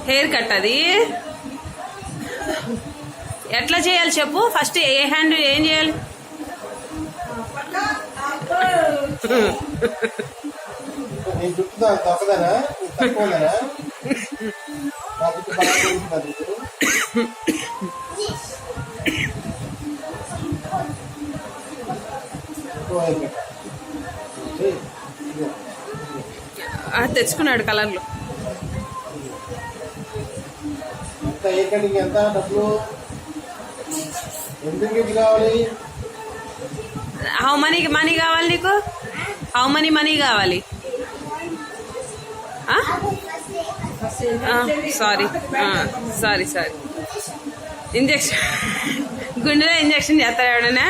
Hair cut అది ఎట్లా చేయాలి చెప్పు. ఫస్ట్ ఏ హ్యాండ్ ఏం చేయాలి? తెచ్చుకున్నాడు కలర్లు. ఎంత డబ్బులు ఎంత కావాలి? హౌ మనీ కావాలి నీకు? హౌ మనీ కావాలి? Sorry sorry sorry. ఇంజక్షన్ గుండెలో ఇంజక్షన్ చేస్తాడు ఎవడన్నా?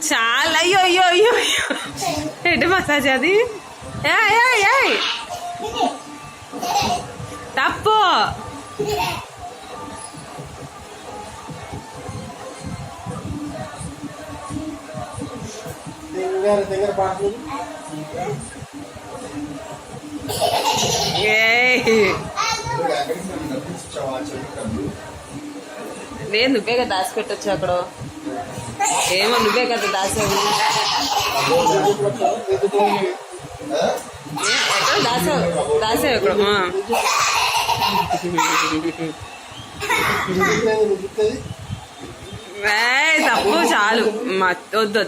చాలా అయ్యో అయ్యో అయ్యో హెడ్ మసాజ్ అది తప్పు. లేదు, నువ్వే కదా దాచిపెట్టచ్చు అక్కడ. ఏమో నువ్వే కదా దాసావు. దాసావు ఇక్కడ. తప్పు చాలు, వద్దు.